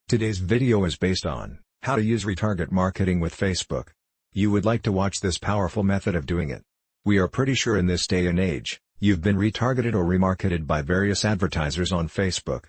Today's video is based on how to use retarget marketing with Facebook. You would like to watch this powerful method of doing it. We are pretty sure in this day and age, you've been retargeted or remarketed by various advertisers on Facebook.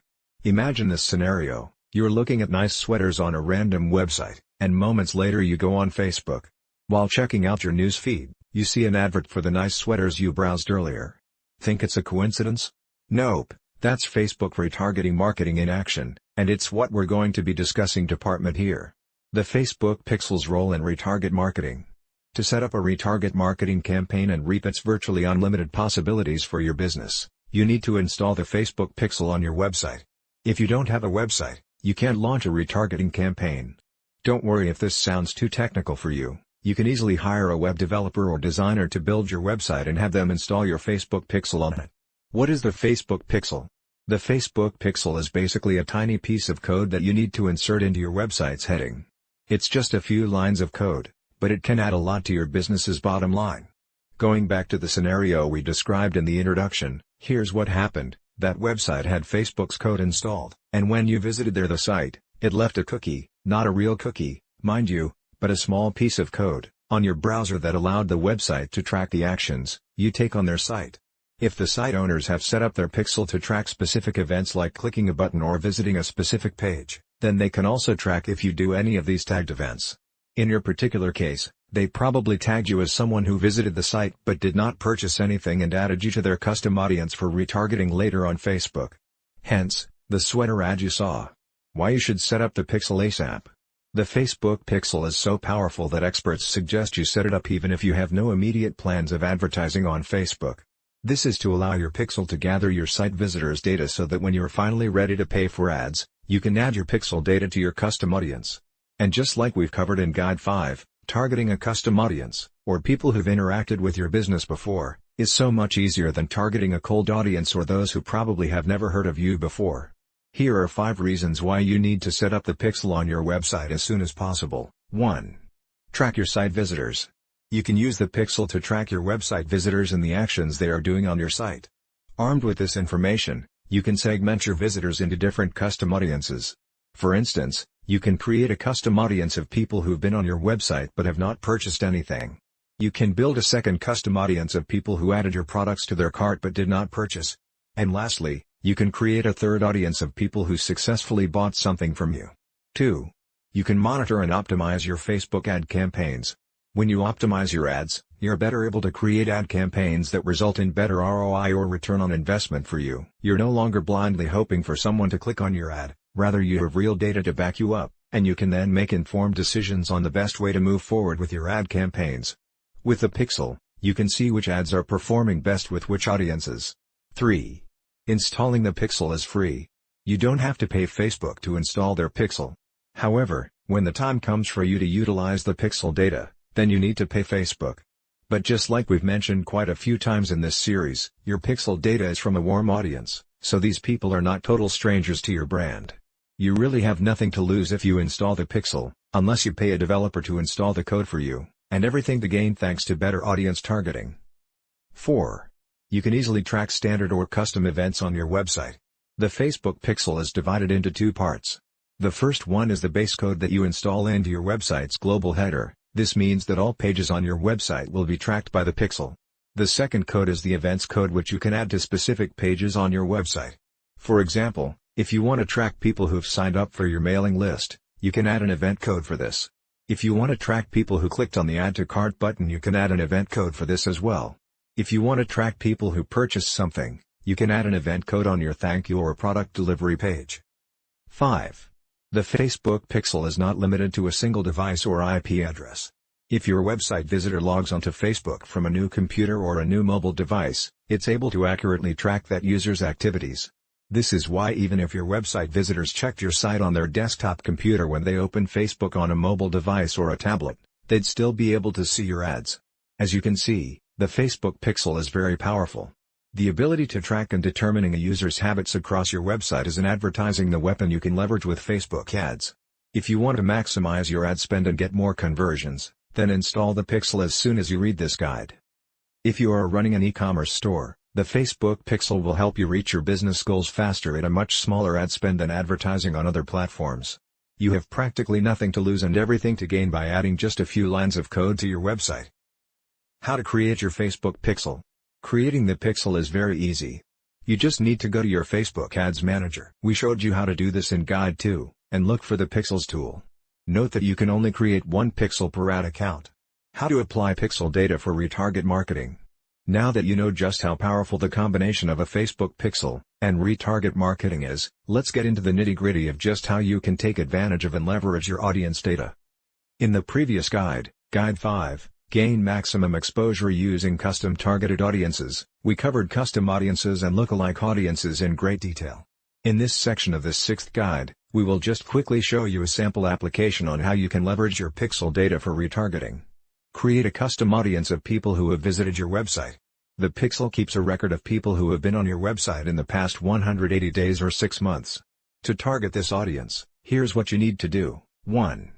Imagine this scenario: you're looking at nice sweaters on a random website, and moments later you go on Facebook. While checking out your news feed, you see an advert for the nice sweaters you browsed earlier. Think it's a coincidence? Nope, that's Facebook retargeting marketing in action, and it's what we're going to be discussing department here. The Facebook pixel's role in retarget marketing. To set up a retarget marketing campaign and reap its virtually unlimited possibilities for your business, you need to install the Facebook pixel on your website. If you don't have a website, you can't launch a retargeting campaign. Don't worry if this sounds too technical for you. You can easily hire a web developer or designer to build your website and have them install your Facebook pixel on it. What is the Facebook pixel? The Facebook pixel is basically a tiny piece of code that you need to insert into your website's heading. It's just a few lines of code, but it can add a lot to your business's bottom line. Going back to the scenario we described in the introduction, here's what happened. That website had Facebook's code installed, and when you visited the site, it left a cookie, not a real cookie, mind you, but a small piece of code, on your browser that allowed the website to track the actions you take on their site. If the site owners have set up their pixel to track specific events like clicking a button or visiting a specific page, then they can also track if you do any of these tagged events. In your particular case, they probably tagged you as someone who visited the site but did not purchase anything and added you to their custom audience for retargeting later on Facebook. Hence, the sweater ad you saw. Why you should set up the pixel ASAP. The Facebook pixel is so powerful that experts suggest you set it up even if you have no immediate plans of advertising on Facebook. This is to allow your pixel to gather your site visitors' data so that when you're finally ready to pay for ads, you can add your pixel data to your custom audience. And just like we've covered in Guide 5, targeting a custom audience, or people who've interacted with your business before, is so much easier than targeting a cold audience or those who probably have never heard of you before. Here are 5 reasons why you need to set up the pixel on your website as soon as possible. 1. Track your site visitors. You can use the pixel to track your website visitors and the actions they are doing on your site. Armed with this information, you can segment your visitors into different custom audiences. For instance, you can create a custom audience of people who've been on your website but have not purchased anything. You can build a second custom audience of people who added your products to their cart but did not purchase. And lastly, you can create a third audience of people who successfully bought something from you. 2. You can monitor and optimize your Facebook ad campaigns. When you optimize your ads, you're better able to create ad campaigns that result in better ROI or return on investment for you. You're no longer blindly hoping for someone to click on your ad, rather you have real data to back you up, and you can then make informed decisions on the best way to move forward with your ad campaigns. With the pixel, you can see which ads are performing best with which audiences. 3. Installing the pixel is free. You don't have to pay Facebook to install their pixel. However, when the time comes for you to utilize the pixel data, then you need to pay Facebook. But just like we've mentioned quite a few times in this series, your pixel data is from a warm audience, so these people are not total strangers to your brand. You really have nothing to lose if you install the pixel, unless you pay a developer to install the code for you, and everything to gain thanks to better audience targeting. 4. You can easily track standard or custom events on your website. The Facebook pixel is divided into 2 parts. The first one is the base code that you install into your website's global header. This means that all pages on your website will be tracked by the pixel. The second code is the events code, which you can add to specific pages on your website. For example, if you want to track people who've signed up for your mailing list, you can add an event code for this. If you want to track people who clicked on the Add to Cart button, you can add an event code for this as well. If you want to track people who purchased something, you can add an event code on your thank you or product delivery page. 5. The Facebook pixel is not limited to a single device or IP address. If your website visitor logs onto Facebook from a new computer or a new mobile device, it's able to accurately track that user's activities. This is why even if your website visitors checked your site on their desktop computer when they open Facebook on a mobile device or a tablet, they'd still be able to see your ads. As you can see, the Facebook pixel is very powerful. The ability to track and determining a user's habits across your website is an advertising weapon you can leverage with Facebook ads. If you want to maximize your ad spend and get more conversions, then install the pixel as soon as you read this guide. If you are running an e-commerce store, the Facebook pixel will help you reach your business goals faster at a much smaller ad spend than advertising on other platforms. You have practically nothing to lose and everything to gain by adding just a few lines of code to your website. How to create your Facebook pixel. Creating the pixel is very easy. You just need to go to your Facebook Ads Manager. We showed you how to do this in Guide 2, and look for the Pixels tool. Note that you can only create one pixel per ad account. How to apply pixel data for retarget marketing. Now that you know just how powerful the combination of a Facebook pixel and retarget marketing is, let's get into the nitty-gritty of just how you can take advantage of and leverage your audience data. In the previous guide, Guide 5, Gain Maximum Exposure Using Custom Targeted Audiences, we covered custom audiences and lookalike audiences in great detail. In this section of this 6th guide, we will just quickly show you a sample application on how you can leverage your pixel data for retargeting. Create a custom audience of people who have visited your website. The pixel keeps a record of people who have been on your website in the past 180 days or 6 months. To target this audience, here's what you need to do. 1.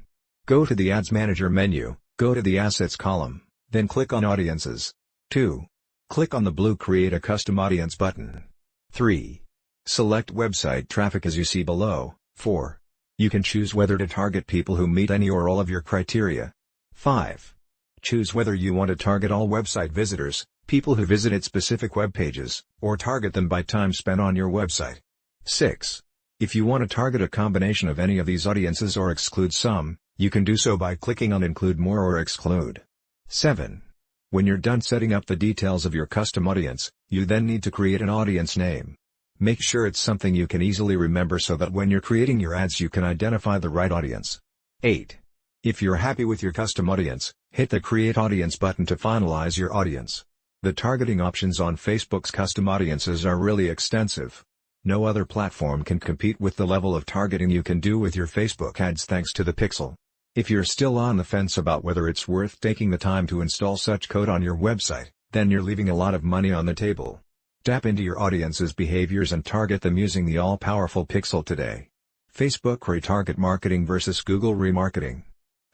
Go to the Ads Manager menu, go to the Assets column, then click on Audiences. 2. Click on the blue Create a Custom Audience button. 3. Select Website Traffic as you see below. 4. You can choose whether to target people who meet any or all of your criteria. 5. Choose whether you want to target all website visitors, people who visited specific web pages, or target them by time spent on your website. 6. If you want to target a combination of any of these audiences or exclude some, you can do so by clicking on Include More or Exclude. 7. When you're done setting up the details of your custom audience, you then need to create an audience name. Make sure it's something you can easily remember so that when you're creating your ads you can identify the right audience. 8. If you're happy with your custom audience, hit the Create Audience button to finalize your audience. The targeting options on Facebook's custom audiences are really extensive. No other platform can compete with the level of targeting you can do with your Facebook ads thanks to the pixel. If you're still on the fence about whether it's worth taking the time to install such code on your website, then you're leaving a lot of money on the table. Tap into your audience's behaviors and target them using the all-powerful pixel today. Facebook retarget marketing versus Google remarketing.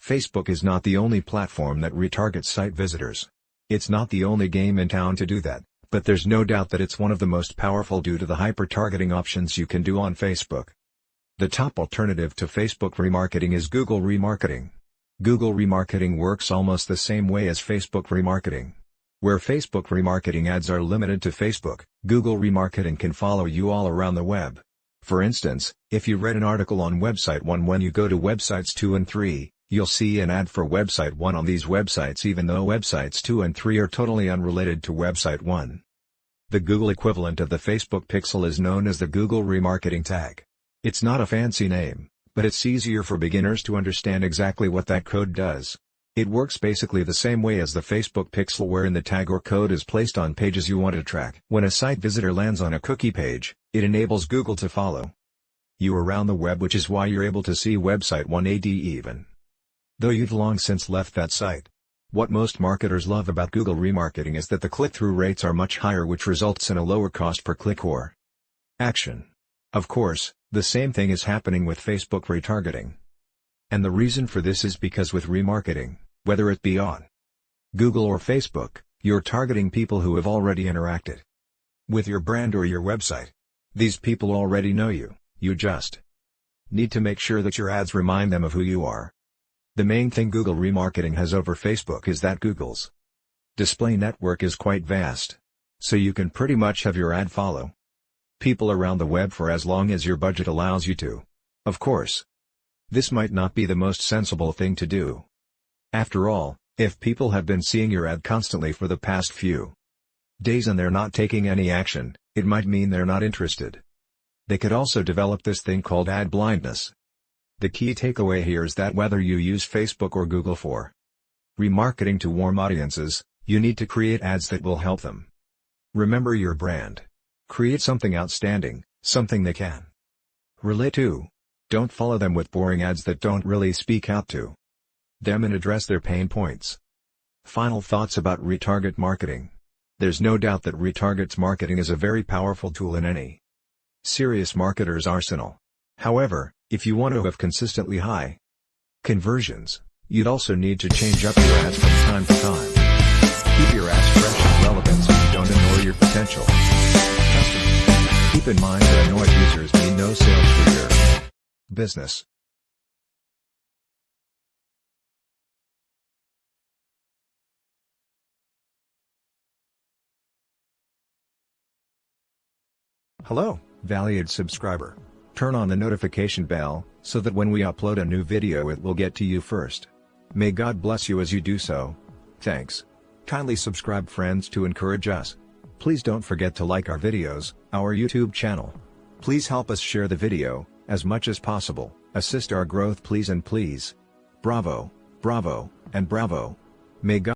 Facebook is not the only platform that retargets site visitors. It's not the only game in town to do that, but there's no doubt that it's one of the most powerful due to the hyper-targeting options you can do on Facebook. The top alternative to Facebook remarketing is Google remarketing. Google remarketing works almost the same way as Facebook remarketing. Where Facebook remarketing ads are limited to Facebook, Google remarketing can follow you all around the web. For instance, if you read an article on website 1 when you go to websites 2 and 3, you'll see an ad for website 1 on these websites even though websites 2 and 3 are totally unrelated to website 1. The Google equivalent of the Facebook pixel is known as the Google remarketing tag. It's not a fancy name, but it's easier for beginners to understand exactly what that code does. It works basically the same way as the Facebook pixel wherein the tag or code is placed on pages you want to track. When a site visitor lands on a cookie page, it enables Google to follow you around the web, which is why you're able to see website 1 ad even though you've long since left that site. What most marketers love about Google remarketing is that the click-through rates are much higher, which results in a lower cost per click or action. Of course, the same thing is happening with Facebook retargeting. And the reason for this is because with remarketing, whether it be on Google or Facebook, you're targeting people who have already interacted with your brand or your website. These people already know you, you just need to make sure that your ads remind them of who you are. The main thing Google remarketing has over Facebook is that Google's display network is quite vast. So you can pretty much have your ad follow people around the web for as long as your budget allows you to. Of course, this might not be the most sensible thing to do. After all, if people have been seeing your ad constantly for the past few days and they're not taking any action, it might mean they're not interested. They could also develop this thing called ad blindness. The key takeaway here is that whether you use Facebook or Google for remarketing to warm audiences, you need to create ads that will help them remember your brand. Create something outstanding, something they can relate to. Don't follow them with boring ads that don't really speak out to them and address their pain points. Final thoughts about retarget marketing. There's no doubt that retarget marketing is a very powerful tool in any serious marketer's arsenal. However, if you want to have consistently high conversions, you'd also need to change up your ads from time to time. Keep your ads fresh and relevant so you don't annoy your potential customers. Keep in mind that annoyed users mean no sales for your business. Hello, valued subscriber. Turn on the notification bell, so that when we upload a new video it will get to you first. May God bless you as you do so. Thanks. Kindly subscribe friends to encourage us. Please don't forget to like our videos, our YouTube channel. Please help us share the video, as much as possible, assist our growth please and please. Bravo, bravo, and bravo. May God